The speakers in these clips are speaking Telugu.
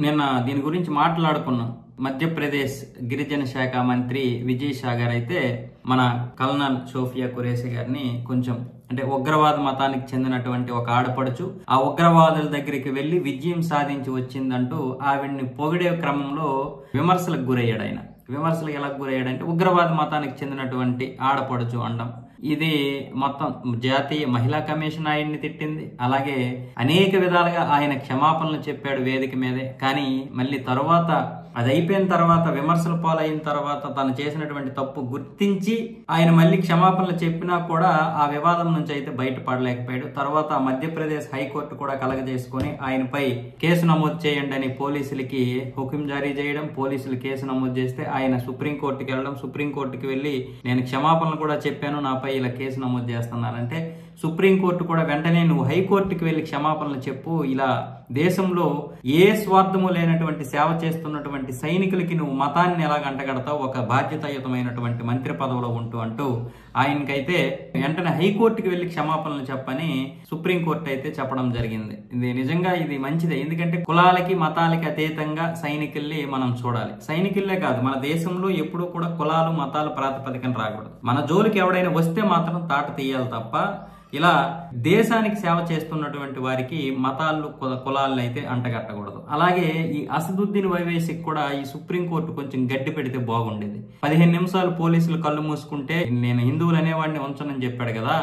నిన్న దీని గురించి మాట్లాడుకున్నాం. మధ్యప్రదేశ్ గిరిజన శాఖ మంత్రి విజయ్ సాగర్ అయితే మన కల్నల్ సోఫియా ఖురేషీ గారిని కొంచెం అంటే ఉగ్రవాద మతానికి చెందినటువంటి ఒక ఆడపడుచు ఆ ఉగ్రవాదుల దగ్గరికి వెళ్లి విజయం సాధించి వచ్చిందంటూ ఆవిడ్ని పొగిడే క్రమంలో విమర్శలకు గురయ్యాడు. ఆయన విమర్శలకు ఎలా గురయ్యాడంటే ఉగ్రవాద మతానికి చెందినటువంటి ఆడపడుచు అండం. ఇది మొత్తం జాతీయ మహిళా కమిషన్ ఆయన్ని తిట్టింది. అలాగే అనేక విధాలుగా ఆయన క్షమాపణలు చెప్పాడు వేదిక మీదే. కానీ మళ్ళీ తరువాత అది అయిపోయిన తర్వాత విమర్శల పాలైన తర్వాత తను చేసినటువంటి తప్పు గుర్తించి ఆయన మళ్ళీ క్షమాపణలు చెప్పినా కూడా ఆ వివాదం నుంచి అయితే బయటపడలేకపోయాడు. తర్వాత మధ్యప్రదేశ్ హైకోర్టు కూడా కలగజేసుకొని ఆయనపై కేసు నమోదు చేయండి అని పోలీసులకి హుకుం జారీ చేయడం, పోలీసులు కేసు నమోదు చేస్తే ఆయన సుప్రీంకోర్టుకి వెళ్ళడం, సుప్రీంకోర్టుకి వెళ్ళి నేను క్షమాపణలు కూడా చెప్పాను, నాపై ఇలా కేసు నమోదు చేస్తున్నారంటే సుప్రీంకోర్టు కూడా వెంటనే నువ్వు హైకోర్టుకి వెళ్లి క్షమాపణలు చెప్పు, ఇలా దేశంలో ఏ స్వార్థము లేనటువంటి సేవ చేస్తున్నటువంటి సైనికులకి నువ్వు మతాన్ని ఎలా గంటగడతావు ఒక బాధ్యతాయుతమైనటువంటి మంత్రి పదవిలో ఉంటూ అంటూ ఆయనకైతే వెంటనే హైకోర్టుకి వెళ్లి క్షమాపణలు చెప్పని సుప్రీంకోర్టు అయితే చెప్పడం జరిగింది. ఇది నిజంగా ఇది మంచిదే. ఎందుకంటే కులాలకి మతాలకి అతీతంగా సైనికుల్ని మనం చూడాలి. సైనికుల్లే కాదు, మన దేశంలో ఎప్పుడూ కూడా కులాలు మతాలు ప్రాతిపదికన రాకూడదు. మన జోలికి ఎవడైనా వస్తే మాత్రం తాట తీయాలి తప్ప ఇలా దేశానికి సేవ చేస్తున్నటువంటి వారికి మతాలు కులాలను అయితే అంటగట్టకూడదు. అలాగే ఈ అసదుద్దీన్ ఓవైసీకి కూడా ఈ సుప్రీంకోర్టు కొంచెం గడ్డి పెడితే బాగుండేది. 15 నిమిషాలు పోలీసులు కళ్ళు మూసుకుంటే నేను హిందువులు అనేవాడిని ఉంచనని చెప్పాడు కదా,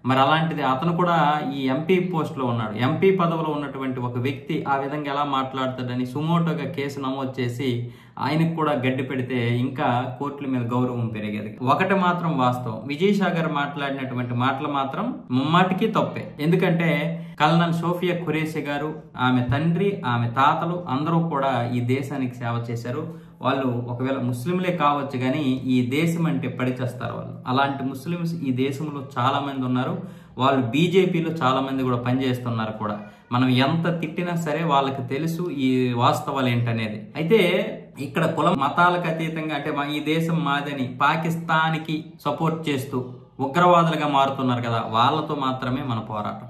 మరి అలాంటిది అతను కూడా ఈ ఎంపీ పోస్ట్ లో ఉన్నాడు. ఎంపీ పదవిలో ఉన్నటువంటి ఒక వ్యక్తి ఆ విధంగా ఎలా మాట్లాడతాడని సుమోటోగా కేసు నమోదు చేసి ఆయనకు కూడా గడ్డి పెడితే ఇంకా కోర్టుల మీద గౌరవం పెరిగేది. ఒకటి మాత్రం వాస్తవం, విజయ్ సాగర్ మాట్లాడినటువంటి మాటలు మాత్రం ముమ్మాటికి తప్పే. ఎందుకంటే కల్నల్ సోఫియా ఖురేషీ గారు, ఆమె తండ్రి, ఆమె తాతలు అందరూ కూడా ఈ దేశానికి సేవ చేశారు. వాళ్ళు ఒకవేళ ముస్లింలే కావచ్చు కానీ ఈ దేశం అంటే పడిచేస్తారు వాళ్ళు. అలాంటి ముస్లిమ్స్ ఈ దేశంలో చాలా మంది ఉన్నారు. వాళ్ళు బీజేపీలో చాలా మంది కూడా పనిచేస్తున్నారు కూడా. మనం ఎంత తిట్టినా సరే వాళ్ళకి తెలుసు ఈ వాస్తవాలు ఏంటనేది. అయితే ఇక్కడ కుల మతాలకు అతీతంగా అంటే ఈ దేశం మాదని పాకిస్తాన్కి సపోర్ట్ చేస్తూ ఉగ్రవాదులుగా మారుతున్నారు కదా, వాళ్ళతో మాత్రమే మన పోరాటం.